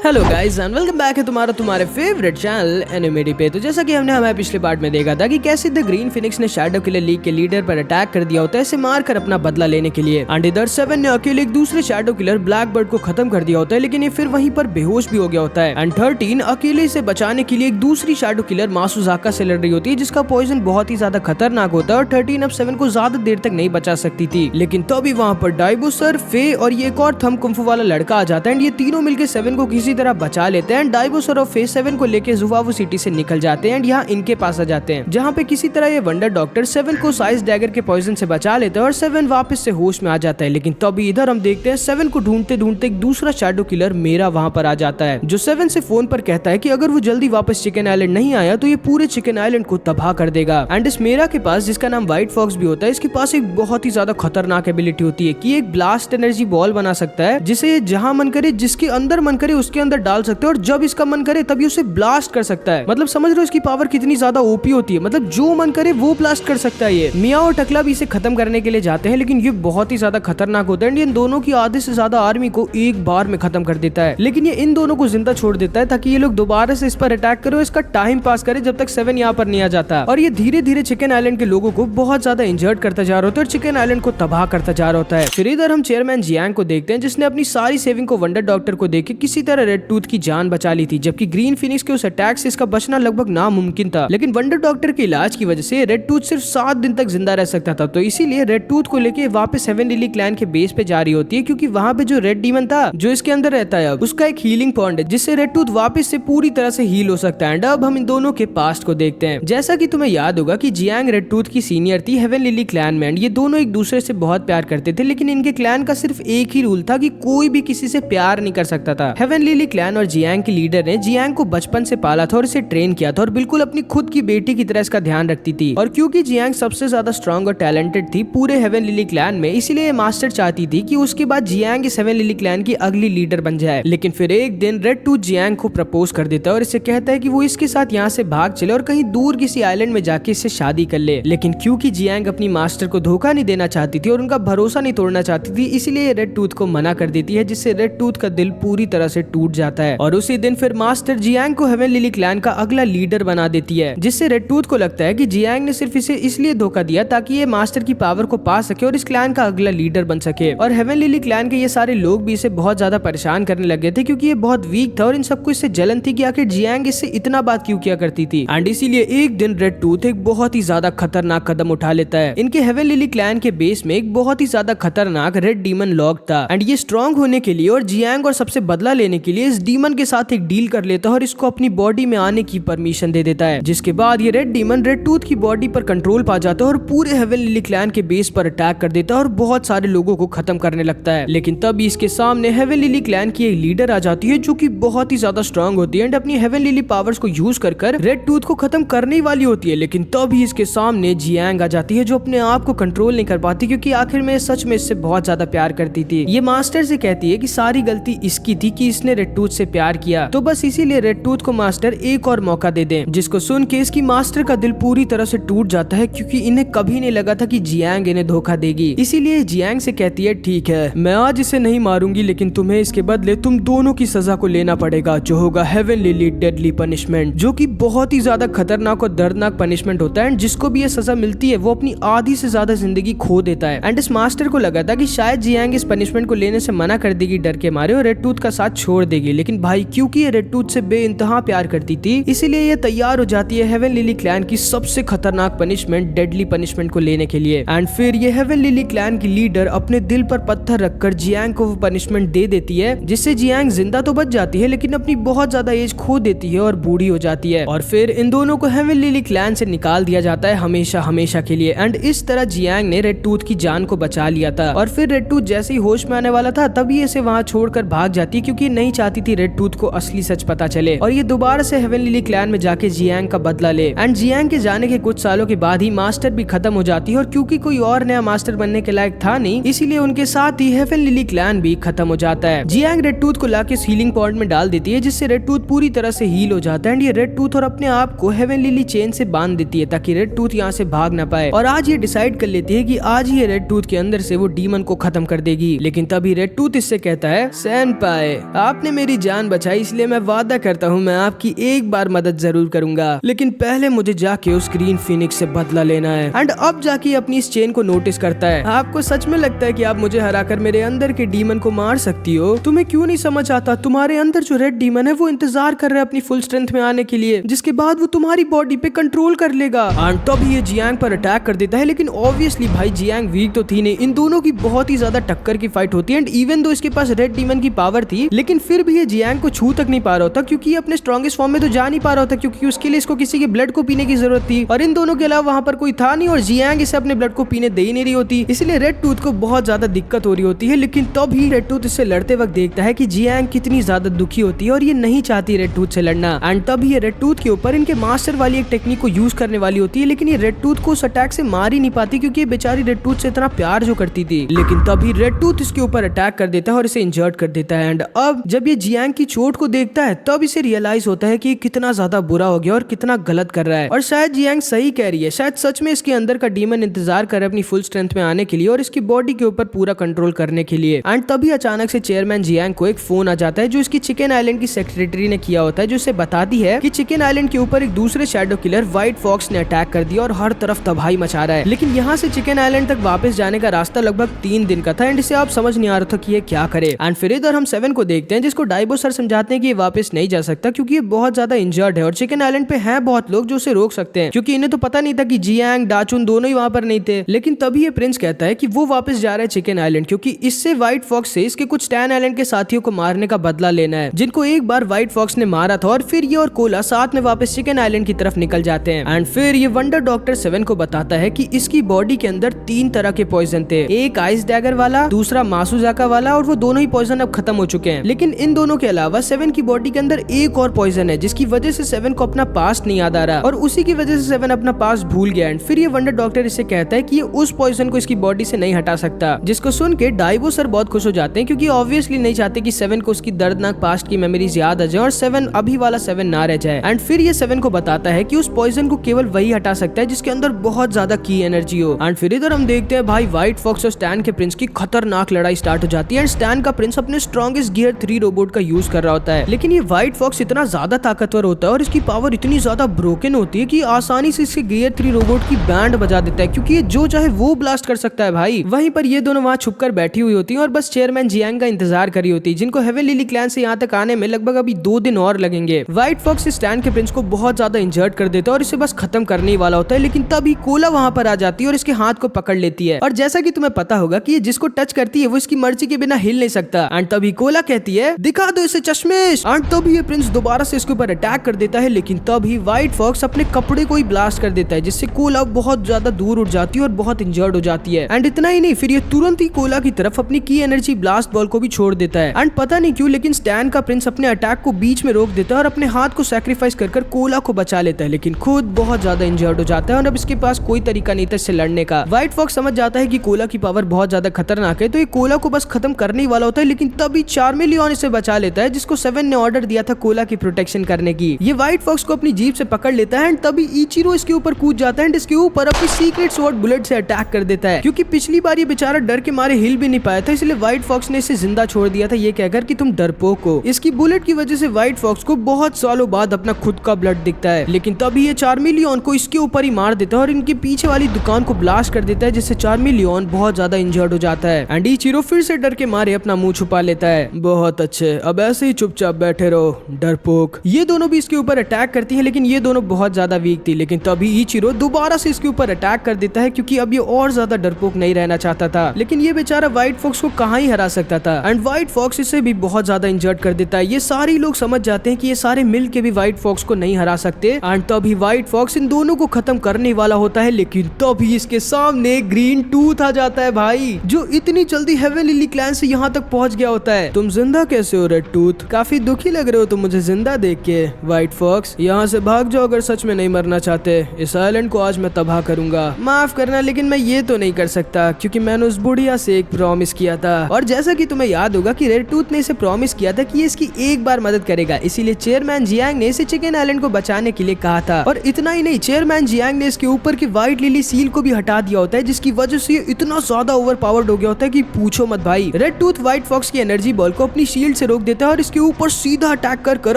Hello guys and welcome back है तुम्हारे favourite channel एनिमेडी पे। तो जैसा कि हमने हमारे पिछले पार्ट में देखा था कि कैसे द ग्रीन फिनिक्स ने शैडो किलर लीग के लीडर पर अटैक कर दिया होता है, इसे मारकर अपना बदला लेने के लिए। एंड इधर 7 ने अकेले एक दूसरे शैडो किलर ब्लैक बर्ड को खत्म कर दिया होता है, लेकिन ये फिर वहीं पर बेहोश भी हो गया होता है। एंड 13 अकेले इसे बचाने के लिए एक दूसरी शैडो किलर मासुजाका से लड़ रही होती है, जिसका पॉइजन बहुत ही ज्यादा खतरनाक होता है और 13 अब 7 को ज्यादा देर तक नहीं बचा सकती थी। लेकिन तभी वहाँ पर डाइबो सर, फे और ये एक और थंब कुंफू वाला लड़का आ जाता है एंड ये तीनों मिलकर 7 को किसी तरह बचा लेते हैं। डाइबोसर और फेस 7 को लेके जुवावो सिटी से निकल जाते हैं एंड यहाँ इनके पास आ जाते हैं, जहाँ पे किसी तरह ये वंडर डॉक्टर 7 को साइज डैगर के पॉइजन से बचा लेता है और 7 वापस से होश में आ जाता है। लेकिन तभी इधर हम देखते हैं 7 को ढूंढते ढूंढते एक दूसरा शैडो किलर मेरा वहाँ पर आ जाता है, जो 7 से फोन पर कहता है कि अगर वो जल्दी वापस चिकन आइलैंड नहीं आया तो ये पूरे चिकन आइलैंड को तबाह कर देगा। एंड इस मेरा के पास, जिसका नाम व्हाइट फॉक्स भी होता है, इसके पास एक बहुत ही ज्यादा खतरनाक एबिलिटी होती है कि एक ब्लास्ट एनर्जी बॉल बना सकता है, जिसे जहां मन करे, जिसके अंदर मन करे उसके अंदर डाल सकते हैं और जब इसका मन करे तभी उसे ब्लास्ट कर सकता है। मतलब समझ रहे हो इसकी पावर कितनी ज्यादा ओपी होती है, मतलब जो मन करे वो ब्लास्ट कर सकता है। ये मिया और टकला भी इसे खत्म करने के लिए जाते हैं, लेकिन ये बहुत ही ज्यादा खतरनाक होता है। इन दोनों की आधे से ज्यादा आर्मी को एक बार में खत्म कर देता है, लेकिन ये इन दोनों को जिंदा छोड़ देता है ताकि ये लोग दोबारा से इस पर अटैक करे और इसका टाइम पास करे जब तक 7 यहाँ पर नहीं आ जाता। और ये धीरे धीरे चिकन आइलैंड के लोगों को बहुत ज्यादा इंजर्ड करता जा रहा होता है और चिकन आइलैंड को तबाह करता जा रहा होता है। फिर इधर हम चेयरमैन जियांग को देखते हैं, जिसने अपनी सारी सेविंग को वंडर डॉक्टर को देके किसी तरह रेड टूथ की जान बचा ली थी, जबकि ग्रीन फिनिक्स के उस अटैक से इसका बचना लगभग नामुमकिन था। लेकिन वंडर डॉक्टर के इलाज की वजह से रेड टूथ सिर्फ 7 दिन तक जिंदा रह सकता था, तो इसीलिए रेड टूथ को लेके वापस हेवन लिली क्लैन के बेस पे जा रही होती है, क्योंकि वहाँ पे जो रेड डीमन था जो इसके अंदर रहता है, अब उसका एक हीलिंग पॉइंट है जिससे रेड टूथ वापस से पूरी तरह से हील हो सकता है। एंड अब हम इन दोनों के पास्ट को देखते हैं। जैसा कि तुम्हें याद होगा कि जियांग रेड टूथ की सीनियर थी हेवन लिली क्लैन में, ये दोनों एक दूसरे से बहुत प्यार करते थे, लेकिन इनके क्लैन का सिर्फ एक ही रूल था कि कोई भी किसी से प्यार नहीं कर सकता था। हेवन लिली क्लैन और जियांग के लीडर ने जियांग को बचपन से पाला था और इसे ट्रेन किया था और बिल्कुल अपनी खुद की बेटी की तरह इसका ध्यान रखती थी। और क्योंकि जियांग सबसे ज्यादा स्ट्रॉन्ग और टैलेंटेड थी पूरे हेवन लिली क्लैन में, इसीलिए मास्टर चाहती थी कि उसके बाद जियांग इस हेवन लिली क्लैन की अगली लीडर बन जाए। लेकिन फिर एक दिन रेड टूथ जियांग को प्रपोज कर देता है और इसे कहता है कि वो इसके साथ यहाँ से भाग चले और कहीं दूर किसी आइलैंड में जाके इससे शादी कर ले। लेकिन क्योंकि जियांग अपनी मास्टर को धोखा नहीं देना चाहती थी और उनका भरोसा नहीं तोड़ना चाहती थी, इसीलिए रेड टूथ को मना कर देती है, जिससे रेड टूथ का दिल पूरी तरह से टूट जाता है। और उसी दिन फिर मास्टर जियांग को हेवन लिली क्लैन का अगला लीडर बना देती है, जिससे रेड टूथ को लगता है कि जियांग ने सिर्फ इसे इसलिए धोखा दिया ताकि ये मास्टर की पावर को पा सके और इस क्लैन का अगला लीडर बन सके। और हेवन लिली क्लैन के ये सारे लोग भी इसे बहुत ज्यादा परेशान करने लगे थे, क्योंकि ये बहुत वीक था और इन सबको इससे जलन थी कि आखिर जियांग इससे इतना बात क्यों किया करती थी। एंड इसीलिए एक दिन रेड टूथ एक बहुत ही ज्यादा खतरनाक कदम उठा लेता है। इनके हेवन लिली क्लैन के बेस में एक बहुत ही ज्यादा खतरनाक रेड डीमन लॉक था एंड ये स्ट्रॉन्ग होने के लिए और जियांग और सबसे बदला लेने के लिए इस डीमन के साथ एक डील कर लेता है और इसको अपनी बॉडी में आने की परमिशन दे देता है, जिसके बाद ये रेड डीमन रेड टूथ की बॉडी पर कंट्रोल पा जाता है और पूरे हेवन लिली क्लैन के बेस पर अटैक कर देता है और बहुत सारे लोगों को खत्म करने लगता है। लेकिन तभी इसके सामने हेवन लिली क्लैन की एक लीडर आ जाती है जो कि बहुत ही ज्यादा स्ट्रॉन्ग होती है एंड अपनी हेवन लिली पावर्स को यूज कर रेड टूथ को खत्म करने वाली होती है। लेकिन तभी इसके सामने जियांग आ जाती है, जो अपने आप को कंट्रोल नहीं कर पाती, क्योंकि आखिर में सच में इससे बहुत ज्यादा प्यार करती थी। ये मास्टर से कहती है कि सारी गलती इसकी थी कि इसने रेड टूथ से प्यार किया, तो बस इसीलिए रेड टूथ को मास्टर एक और मौका दे दे। जिसको सुन के इसकी मास्टर का दिल पूरी तरह से टूट जाता है, क्योंकि इन्हें कभी नहीं लगा था कि जियांग इन्हें धोखा देगी। इसीलिए जियांग से कहती है, ठीक है मैं आज इसे नहीं मारूंगी, लेकिन तुम्हें इसके बदले तुम दोनों की सजा को लेना पड़ेगा, जो होगा हेवन लिली डेडली पनिशमेंट, जो कि बहुत ही ज्यादा खतरनाक और दर्दनाक पनिशमेंट होता है। एंड जिसको भी ये सजा मिलती है वो अपनी आधी से ज्यादा जिंदगी खो देता है। एंड इस मास्टर को लगा था कि शायद जियांग इस पनिशमेंट को लेने से मना कर देगी डर के मारे और रेड टूथ का साथ छोड़ देगी, लेकिन भाई क्योंकि ये रेड टूथ से बेइंतहा प्यार करती थी, इसीलिए ये तैयार हो जाती है हेवन लिली क्लैन की सबसे खतरनाक पनिशमेंट डेडली पनिशमेंट को लेने के लिए। एंड फिर ये हेवन लिली क्लैन की लीडर अपने दिल पर पत्थर रखकर जियांग को वो पनिशमेंट दे देती है, जिससे जियांग जिंदा तो बच जाती है लेकिन अपनी बहुत ज्यादा एज खो देती है और बूढ़ी हो जाती है। और फिर इन दोनों को हेवन लिली क्लैन से निकाल दिया जाता है हमेशा हमेशा के लिए। एंड इस तरह जियांग ने रेड टूथ की जान को बचा लिया था। और फिर रेड टूथ जैसे ही होश में आने वाला था तभी इसे वहाँ छोड़कर भाग जाती है, क्योंकि नहीं चाहती थी रेड टूथ को असली सच पता चले और ये दोबारा से हेवन लिली क्लैन में जाके जियांग का बदला ले। एंड जियांग के जाने के कुछ सालों के बाद ही मास्टर भी खत्म हो जाती है, और क्योंकि कोई और नया मास्टर बनने के लायक था नहीं, इसीलिए उनके साथ ही हेवन लिली क्लैन भी खत्म हो जाता है। जियांग रेड टूथ को लाके हीलिंग पॉइंट में डाल देती है, जिससे रेड टूथ पूरी तरह से हील हो जाता है। एंड ये रेड टूथ और अपने आप को हेवन लिली चेन से बांध देती है ताकि रेड टूथ यहाँ से भाग ना पाए। और आज ये डिसाइड कर लेती है कि आज ही रेड टूथ के अंदर से वो डीमन को खत्म कर देगी। लेकिन तभी रेड टूथ इससे कहता है, सेनपाई आपने मेरी जान बचाई, इसलिए मैं वादा करता हूँ मैं आपकी एक बार मदद जरूर करूंगा, लेकिन पहले मुझे जाके उस ग्रीन फिनिक्स से बदला लेना है। एंड अब जाके अपनी इस चेन को नोटिस करता है। आपको सच में लगता है कि आप मुझे हराकर मेरे अंदर के डीमन को मार सकती हो? तुम्हें क्यों नहीं समझ आता? तुम्हारे अंदर जो रेड डीमन है वो इंतजार कर रहा है अपनी फुल स्ट्रेंथ में आने के लिए, जिसके बाद वो तुम्हारी बॉडी पे कंट्रोल कर लेगा। एंड तभी ये जियांग पर अटैक कर देता है, लेकिन ऑब्वियसली भाई जियांग वीक तो थी नहीं। इन दोनों की बहुत ही ज्यादा टक्कर की फाइट होती है। एंड इवन दो इसके पास रेड डीमन की पावर थी, लेकिन फिर भी ये जियांग को छू तक नहीं पा रहा होता, क्योंकि अपने स्ट्रॉन्गेस्ट फॉर्म में तो जा नहीं पा रहा होता, क्योंकि उसके लिए इसको किसी के ब्लड को पीने की जरूरत थी, और इन दोनों के अलावा वहां पर कोई था नहीं, और जियांग इसे अपने ब्लड को पीने दे ही नहीं रही होती। इसलिए रेड टूथ को बहुत ज्यादा दिक्कत हो रही होती है। लेकिन तभी रेड टूथ इससे लड़ते वक्त देखता है कि जियांग कितनी ज्यादा दुखी होती है और ये नहीं चाहती रेड टूथ से लड़ना। एंड तभी ये रेड टूथ के ऊपर इनके मास्टर वाली एक टेक्निक को यूज करने वाली होती है, लेकिन ये रेड टूथ को उस अटैक से मार ही नहीं पाती, क्योंकि ये बेचारी रेड टूथ से इतना प्यार जो करती थी। लेकिन तभी रेड टूथ इसके ऊपर अटैक कर देता है और इसे इंजर्ड कर देता है। एंड अब जब ये जियांग की चोट को देखता है तब इसे रियलाइज होता है कि कितना ज्यादा बुरा हो गया और कितना गलत कर रहा है, और शायद जियांग सही कह रही है। शायद सच में इसके अंदर का डीमन इंतजार कर अपनी फुल स्ट्रेंथ में आने के लिए और इसकी बॉडी के ऊपर पूरा कंट्रोल करने के लिए। एंड तभी अचानक से चेयरमैन जियांग को एक फोन आ जाता है, जो इसकी चिकन आइलैंड की सेक्रेटरी ने किया होता है, जो उसे बताती है कि चिकन आइलैंड के ऊपर एक दूसरे शैडो किलर व्हाइट फॉक्स ने अटैक कर दिया और हर तरफ तबाही मचा रहा है। लेकिन यहाँ से चिकन आइलैंड तक वापस जाने का रास्ता लगभग 3 दिन का था, एंड इसे आप समझ नहीं आ रहा था कि ये क्या करे। एंड फिर इधर हम 7 को देखते हैं, जिसको डाइबो सर समझाते हैं कि ये वापस नहीं जा सकता, क्योंकि ये बहुत ज्यादा इंजर्ड है, और चिकन आइलैंड पे हैं बहुत लोग जो उसे रोक सकते हैं, क्योंकि इन्हें तो पता नहीं था कि जियांग डाचुन दोनों ही वहां पर नहीं थे। लेकिन तभी ये प्रिंस कहता है कि वो वापस जा रहा है चिकन आइलैंड, क्योंकि इससे व्हाइट फॉक्स से इसके कुछ टैन आइलैंड के साथियों को मारने का बदला लेना है, जिनको एक बार व्हाइट फॉक्स ने मारा था। और फिर ये और कोला साथ में वापस चिकन आइलैंड की तरफ निकल जाते हैं। एंड फिर ये वंडर डॉक्टर 7 को बताता है कि इसकी बॉडी के अंदर 3 तरह के पॉइजन थे, एक आइस डैगर वाला, दूसरा मासुजाका वाला, और वो दोनों ही पॉइजन अब खत्म हो चुके हैं। लेकिन इन दोनों के अलावा 7 की बॉडी के अंदर एक और पॉइजन है, जिसकी वजह से 7 को अपना पास्ट नहीं याद आ रहा, और उसी की वजह से 7 अपना पास्ट भूल गया। एंड फिर ये वंडर डॉक्टर इससे कहता है कि ये उस पॉइजन को इसकी बॉडी से नहीं हटा सकता, जिसको सुन के डाइबो सर बहुत खुश हो जाते हैं, क्योंकि ऑब्वियसली नहीं चाहते कि 7 को उसकी दर्दनाक पास्ट की मेमोरीज याद आ जाए और 7 अभी वाला 7 ना रह जाए। एंड फिर ये 7 को बताता है कि उस पॉइजन को केवल वही हटा सकता है जिसके अंदर बहुत ज्यादा की एनर्जी हो। एंड फिर इधर हम देखते हैं भाई व्हाइट फॉक्स और स्टैन के प्रिंस की खतरनाक लड़ाई स्टार्ट हो जाती है। एंड स्टैन का प्रिंस अपने स्ट्रॉन्गेस्ट गियर 3 रोबोट का यूज कर रहा होता है, लेकिन ये व्हाइट फॉक्स इतना ज्यादा ताकतवर होता है और इसकी पावर इतनी ज्यादा ब्रोकन होती है कि आसानी से इसके गियर 3 रोबोट की बैंड बजा देता है, क्योंकि ये जो चाहे वो ब्लास्ट कर सकता है भाई। वहीं पर ये दोनों वहां छुपकर बैठी हुई होती है और बस चेयरमैन जियांग का इंतजार करी होती है, जिनको हेवन लिली क्लैन से यहाँ तक आने में लगभग अभी 2 दिन और लगेंगे। व्हाइट फॉक्स स्टैन के प्रिंस को बहुत ज्यादा इंजर्ड कर देता है और इसे बस खत्म करने ही वाला होता है। लेकिन तभी कोला वहां पर आ जाती है और इसके हाथ को पकड़ लेती है, और जैसा कि तुम्हें पता होगा कि ये जिसको टच करती है वो इसकी मर्जी के बिना हिल नहीं सकता। एंड तभी कोला कहती है दिखा दो इसे चश्मेश। एंड तभी ये प्रिंस दोबारा से इसके ऊपर अटैक कर देता है, लेकिन तभी व्हाइट फॉक्स अपने कपड़े को ही ब्लास्ट कर देता है, जिससे कोला बहुत ज्यादा दूर उड़ जाती है और बहुत इंजर्ड हो जाती है। एंड इतना ही नहीं, फिर ये तुरंत ही कोला की तरफ अपनी की एनर्जी ब्लास्ट बॉल को भी छोड़ देता है। एंड पता नहीं क्यों, लेकिन स्टैन का प्रिंस अपने अटैक को बीच में रोक देता है और अपने हाथ को सैक्रिफाइस कर कोला को बचा लेता है, लेकिन खुद बहुत ज्यादा इंजर्ड हो जाता है और अब इसके पास कोई तरीका नहीं था इससे लड़ने का। व्हाइट फॉक्स समझ जाता है कि कोला की पावर बहुत ज्यादा खतरनाक है, तो ये कोला को बस खत्म करने ही वाला होता है, लेकिन तभी चार्मेलियन इसे बचा लेता है, जिसको 7 ने ऑर्डर दिया था कोला की प्रोटेक्शन करने की। ये व्हाइट फॉक्स को अपनी जीप से पकड़ लेता है, एंड तभी इचिरो इसके ऊपर कूद जाता है एंड इसके ऊपर अपनी सीक्रेट स्वॉर्ड बुलेट से अटैक कर देता है, क्योंकि पिछली बार ये बेचारा डर के मारे हिल भी नहीं पाया था, इसलिए व्हाइट फॉक्स ने इसे जिंदा छोड़ दिया था, ये कहकर कि तुम डरपोक हो। इसकी बुलेट की वजह से व्हाइट फॉक्स को बहुत सालों बाद अपना खुद का ब्लड दिखता है, लेकिन तभी ये चार्मेलियन को इसके ऊपर ही मार देता है और इनके पीछे वाली दुकान को ब्लास्ट कर देता है, जिससे चार्मेलियन बहुत ज्यादा इंजर्ड हो जाता है। एंड इचिरो फिर से डर के मारे अपना मुंह छुपा लेता है। बहुत अच्छे, अब ऐसे ही चुपचाप बैठे रहो डरपोक। ये दोनों भी इसके ऊपर अटैक करती है, लेकिन ये दोनों बहुत ज्यादा वीक थी। लेकिन तभी इचिरो दोबारा से इसके ऊपर अटैक कर देता है, क्योंकि अब ये और ज्यादा डरपोक नहीं रहना चाहता था, लेकिन ये बेचारा व्हाइट फॉक्स को कहाँ ही हरा सकता था। एंड व्हाइट फॉक्स इसे भी बहुत ज्यादा इंजर्ड कर देता है। ये सारे लोग समझ जाते हैं कि ये सारे मिल के भी व्हाइट फॉक्स को नहीं हरा सकते। एंड तभी व्हाइट फॉक्स इन दोनों को खत्म करने वाला होता है, लेकिन तभी इसके सामने ग्रीन टूथ आ जाता है भाई, जो इतनी जल्दी हेवन लिली क्लैन से यहाँ तक पहुँच गया होता है। तुम जिंदा कैसे हो रेड टूथ? काफी दुखी लग रहे हो तुम मुझे जिंदा देख के। व्हाइट फॉक्स यहाँ से भाग जाओ अगर सच में नहीं मरना चाहते। इस आइलैंड को आज मैं तबाह करूंगा। माफ करना, लेकिन मैं ये तो नहीं कर सकता, क्योंकि मैंने उस बुढ़िया से एक प्रॉमिस किया था, और जैसा कि तुम्हें याद होगा कि रेड टूथ ने इसे प्रॉमिस किया था कि ये इसकी एक बार मदद करेगा, इसीलिए चेयरमैन जियांग ने इसे चिकन आइलैंड को बचाने के लिए कहा था। और इतना ही नहीं, चेयरमैन जियांग ने इसके ऊपर की व्हाइट लिली सील को भी हटा दिया होता है, जिसकी वजह से ये इतना ज्यादा ओवर पावर्ड हो गया होता है कि पूछो मत भाई। रेड टूथ व्हाइट फॉक्स की एनर्जी बॉल को अपनी शील्ड से रोक देता है और इसके ऊपर सीधा अटैक कर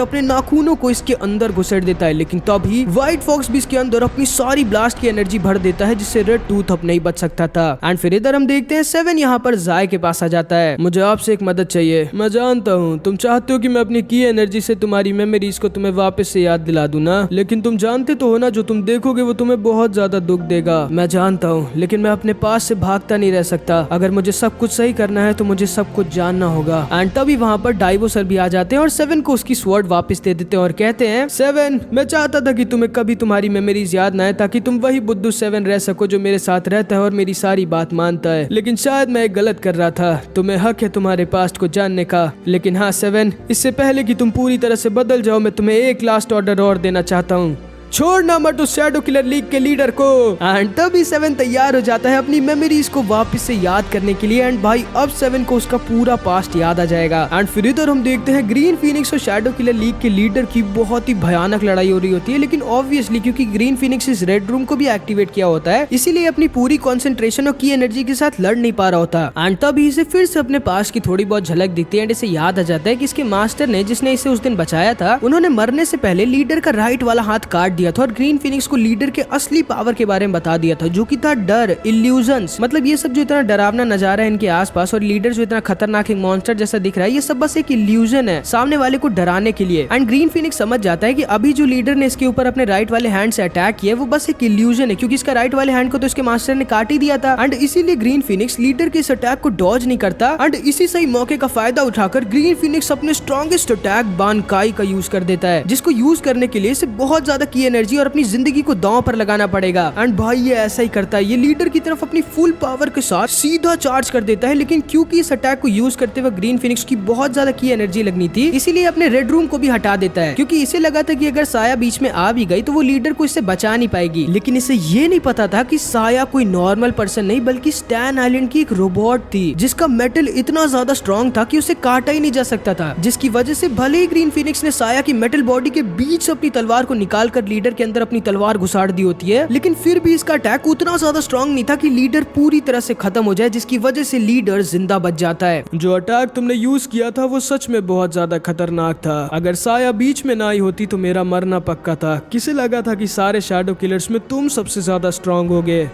अपने नाखूनों को इसके अंदर घुसेड़ देता है। लेकिन तभी व्हाइट फॉक्स भी इसके अंदर अपनी सारी ब्लास्ट की एनर्जी भर देता है, जिससे रेड टूथ अब नहीं बच सकता था। एंड फिर इधर हम देखते हैं 7 यहाँ पर जाय के पास आ जाता है। मुझे आपसे एक मदद चाहिए। मैं जानता हूँ तुम चाहते हो कि मैं अपनी की एनर्जी से तुम्हारी मेमोरीज को तुम्हें वापस से याद दिला दूं ना, लेकिन तुम जानते तो हो ना जो तुम देखोगे वो तुम्हें बहुत ज्यादा दुख देगा। मैं जानता हूँ, लेकिन मैं अपने पास से भागता नहीं रह सकता। अगर मुझे सब कुछ सही करना है तो मुझे सब कुछ जानना होगा। एंड तभी वहाँ पर डाइवो सर भी आ जाते हैं और 7 को उसकी स्वॉर्ड वापस दे देते हैं और कहते हैं 7, मैं चाहता था कि तुम्हें कभी तुम्हारी मेमोरीज याद ना आए, ताकि तुम वही बुद्धू 7 रह सको जो मेरे साथ रहता है और मेरी सारी बात मानता है। लेकिन शायद मैं गलत कर रहा था। तुम्हें हक है तुम्हारे पास्ट को जानने का। लेकिन हाँ 7, इससे पहले कि तुम पूरी तरह से बदल जाओ, मैं तुम्हें एक लास्ट ऑर्डर और देना चाहता हूँ। छोड़ना मत उस शैडो किलर लीग के लीडर को। एंड तभी 7 तैयार हो जाता है अपनी मेमोरीज को वापस से याद करने के लिए। एंड भाई अब 7 को उसका पूरा पास्ट याद आ जाएगा। एंड फिर इधर हम देखते हैं ग्रीन फीनिक्स और शैडो किलर लीग के लीडर की बहुत ही भयानक लड़ाई हो रही होती है। लेकिन ऑब्वियसली क्योंकि ग्रीन फीनिक्स इस रेड रूम को भी एक्टिवेट किया होता है, इसीलिए अपनी पूरी कॉन्सेंट्रेशन और की एनर्जी के साथ लड़ नहीं पा रहा होता। एंड तभी इसे फिर से अपने पास्ट की थोड़ी बहुत झलक दिखती है। एंड इसे याद आ जाता है कि इसके मास्टर ने, जिसने इसे उस दिन बचाया था, उन्होंने मरने से पहले लीडर का राइट वाला हाथ काट दिया था और ग्रीन फीनिक्स को लीडर के असली पावर के बारे में बता दिया था, जो कि था डर, इल्यूजन्स। मतलब ये सब जो इतना डरावना नजारा है इनके आसपास और लीडर जो इतना खतरनाक एक मॉन्स्टर जैसा दिख रहा है, ये सब बस एक इल्यूजन है सामने वाले को डराने के लिए। एंड ग्रीन फीनिक्स समझ जाता है कि अभी जो लीडर ने इसके ऊपर अपने राइट वाले हैंड से अटैक किया वो बस एक इल्यूजन है, क्योंकि इसका राइट वाले हैंड को तो इसके मास्टर ने काट ही दिया था। एंड इसीलिए ग्रीन फीनिक्स लीडर के इस अटैक को डॉज नहीं करता। एंड इसी सही मौके का फायदा उठाकर ग्रीन फीनिक्स अपने स्ट्रॉन्गेस्ट अटैक बानकाई का यूज कर देता है, जिसको यूज करने के लिए इसे बहुत ज्यादा की एनर्जी और अपनी जिंदगी को दांव पर लगाना पड़ेगा। एंड भाई ये ऐसा ही करता है, ये लीडर की तरफ अपनी फुल पावर के साथ सीधा चार्ज कर देता है। लेकिन क्योंकि इस अटैक को यूज करते हुए ग्रीन फीनिक्स की बहुत ज्यादा की एनर्जी लगनी थी, इसीलिए अपने रेड रूम को भी हटा देता है, क्योंकि इसे लगा था कि अगर साया बीच में आ भी गई तो वो लीडर को इससे बचा नहीं पाएगी। लेकिन इसे ये नहीं पता था कि साया कोई नॉर्मल पर्सन नहीं बल्कि स्टैन आइलैंड की एक रोबोट थी, जिसका मेटल इतना ज्यादा स्ट्रॉन्ग था कि उसे काटा ही नहीं जा सकता था, जिसकी वजह से भले ही ग्रीन फीनिक्स ने साया की मेटल बॉडी के बीच से अपनी तलवार को निकाल कर लीडर के अंदर अपनी तलवार घुसाड़ दी होती है, लेकिन फिर भी इसका अटैक उतना ज्यादा स्ट्रॉन्ग नहीं था कि लीडर पूरी तरह से खत्म हो जाए, जिसकी वजह से लीडर जिंदा बच जाता है। जो अटैक तुमने यूज किया था वो सच में बहुत ज्यादा खतरनाक था। अगर साया बीच में ना आई होती तो मेरा मरना पक्का था। किसे लगा था कि सारे शैडो किलर्स में तुम सबसे ज्यादा स्ट्रॉन्ग होगे।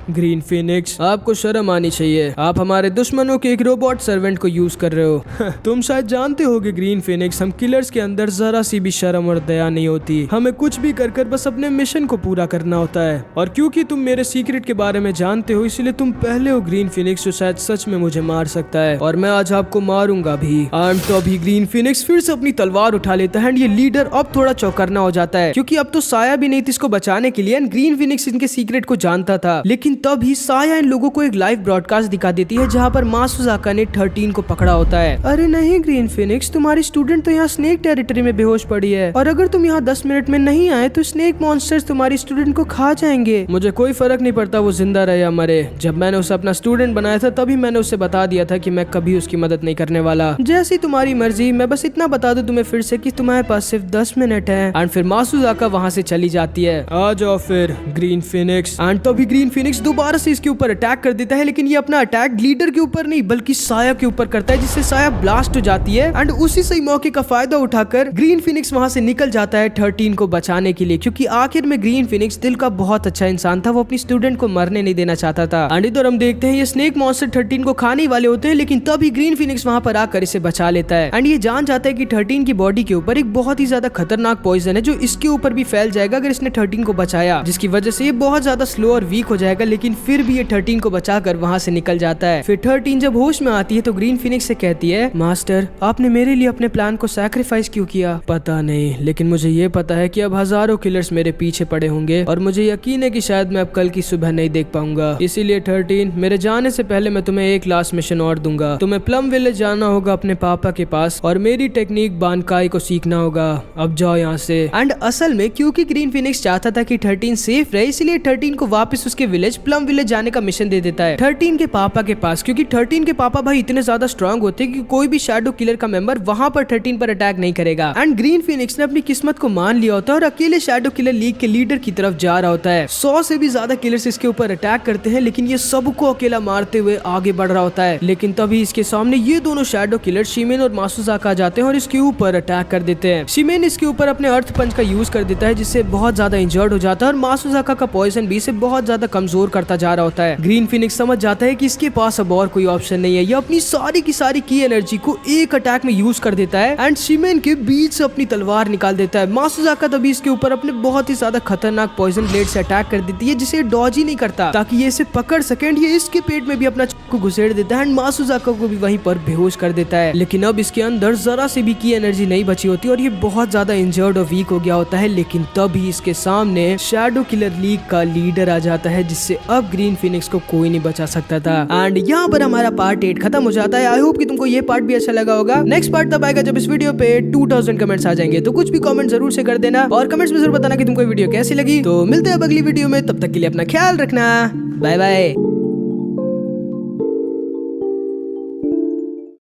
ग्रीन फीनिक्स, आपको शर्म आनी चाहिए। आप हमारे दुश्मनों के एक रोबोट सर्वेंट को यूज कर रहे हो। तुम शायद जानते होगे ग्रीन फीनिक्स, हम किलर्स के अंदर जरा सी भी शर्म और दया नहीं होती। हमें कुछ भी कर कर बस अपने मिशन को पूरा करना होता है। और क्योंकि तुम मेरे सीक्रेट के बारे में जानते हो, इसलिए तुम पहले हो ग्रीन फीनिक्स जो शायद सच में मुझे मार सकता है, और मैं आज आपको मारूंगा भी। एंड तो अभी ग्रीन फीनिक्स फिर से अपनी तलवार उठा लेता है। ये लीडर अब थोड़ा चौकन्ना हो जाता है, क्योंकि अब तो साया भी नहीं थी इसको बचाने के लिए। ग्रीन फीनिक्स इनके सीक्रेट को जानता था, लेकिन तभी साया इन लोगों को एक लाइव ब्रॉडकास्ट दिखा देती है जहां पर मासुजाका ने 13 को पकड़ा होता है। अरे नहीं ग्रीन फीनिक्स, तुम्हारी स्टूडेंट तो यहाँ स्नेक टेरिटरी में बेहोश पड़ी है, और अगर तुम यहाँ 10 मिनट में नहीं आए तो स्नेक मॉन्स्टर्स तुम्हारी स्टूडेंट को खा जाएंगे। मुझे कोई फर्क नहीं पड़ता वो जिंदा रहे या मरे। जब मैंने उसे अपना स्टूडेंट बनाया था तभी मैंने उसे बता दिया था कि मैं कभी उसकी मदद नहीं करने वाला। जैसी तुम्हारी मर्जी, मैं बस इतना बता दूं तुम्हें फिर से कि तुम्हारे पास सिर्फ 10 मिनट है। एंड फिर मासुजाका वहाँ से चली जाती है। आ जाओ फिर ग्रीन फीनिक्स। एंड तभी ग्रीन फीनिक्स दोबारा से इसके ऊपर अटैक कर देता है, लेकिन ये अपना अटैक लीडर के ऊपर नहीं बल्कि साया के ऊपर करता है, जिससे साया ब्लास्ट हो जाती है। एंड उसी सही मौके का फायदा उठाकर ग्रीन फीनिक्स वहां से निकल जाता है 13 को बचाने के लिए, क्योंकि आखिर में ग्रीन फीनिक्स दिल का बहुत अच्छा इंसान था, वो अपनी स्टूडेंट को मरने नहीं देना चाहता था। एंड इधर हम देखते हैं ये स्नेक मॉन्स्टर 13 को खाने वाले होते हैं, लेकिन तभी ग्रीन फीनिक्स वहां पर आकर इसे बचा लेता है। एंड ये जान जाता है कि 13 की बॉडी के ऊपर एक बहुत ही ज्यादा खतरनाक पॉइजन है जो इसके ऊपर भी फैल जाएगा अगर इसने 13 को बचाया, जिसकी वजह से ये बहुत ज्यादा स्लो और वीक हो जाएगा। लेकिन फिर भी ये 13 को बचाकर वहां से निकल जाता है। फिर 13 जब होश में आती है तो ग्रीन फीनिक्स से कहती है, मास्टर आपने मेरे लिए अपने प्लान को सैक्रिफाइस क्यों किया? पता नहीं, लेकिन मुझे ये पता है कि अब हजारों किलर्स मेरे पीछे पड़े होंगे और मुझे यकीन है कि शायद मैं अब कल की सुबह नहीं देख पाऊंगा। इसीलिए 13 मेरे जाने से पहले मैं तुम्हें एक लास्ट मिशन और दूंगा। तुम्हें प्लम विलेज जाना होगा अपने पापा के पास और मेरी टेक्निक बानकाई को सीखना होगा। अब जाओ यहाँ से। एंड असल में क्योंकि ग्रीन फीनिक्स चाहता था कि 13 सेफ रहे, इसलिए 13 को वापस उसके विलेज प्लम विलेज जाने का मिशन दे देता है 13 के पापा के पास, क्योंकि 13 के पापा भाई इतने ज्यादा स्ट्रांग होते हैं कि कोई भी शैडो किलर का मेंबर वहां पर 13 पर अटैक नहीं करेगा। एंड ग्रीन फिनिक्स ने अपनी किस्मत को मान लिया होता है और अकेले शैडो किलर लीग के लीडर की तरफ जा रहा होता है। 100 से भी ज्यादा किलर्स इसके ऊपर अटैक करते हैं, लेकिन ये सबको अकेला मारते हुए आगे बढ़ रहा होता है। लेकिन तभी इसके सामने ये दोनों शैडो किलर शिमेन और मासुजाका आ जाते हैं और इसके ऊपर अटैक कर देते हैं। शिमेन इसके ऊपर अपने अर्थ पंच का यूज कर देता है, जिससे बहुत ज्यादा इंजर्ड हो जाता है और मासुजाका का पॉइजन भी इसे बहुत ज्यादा कमजोर करता जा रहा होता है। ग्रीन फिनिक्स समझ जाता है कि इसके पास अब और कोई ऑप्शन नहीं है। ये अपनी सारी की सारी की एनर्जी को एक अटैक में यूज कर देता है एंड शिमेन के बीच से अपनी तलवार निकाल देता है। मासुजाका तभी इसके ऊपर अपने बहुत ही ज्यादा खतरनाक पॉइजन ब्लेड से अटैक कर देती है, जिसे डॉज ही नहीं करता ताकि ये इसे पकड़ सके। ये इसके पेट में भी अपना चाकू घुसेड़ देता है एंड मासुजाका को भी वहीं पर बेहोश कर देता है। लेकिन अब इसके अंदर जरा से भी की एनर्जी नहीं बची होती और ये बहुत ज्यादा इंजर्ड और वीक हो गया होता है। लेकिन तभी इसके सामने शैडो किलर लीग का लीडर आ जाता है, जिससे अब ग्रीन फिनिक्स को कोई नहीं बचा सकता था। एंड यहाँ पर हमारा पार्ट 8 खत्म हो जाता है। आई होप कि तुमको ये पार्ट भी अच्छा लगा होगा। नेक्स्ट पार्ट तब आएगा जब इस वीडियो पे 2000 कमेंट्स आ जाएंगे, तो कुछ भी कमेंट जरूर से कर देना और कमेंट्स में जरूर बताना कि तुमको वीडियो कैसी लगी। तो मिलते हैं अगली वीडियो में, तब तक के लिए अपना ख्याल रखना। Bye bye.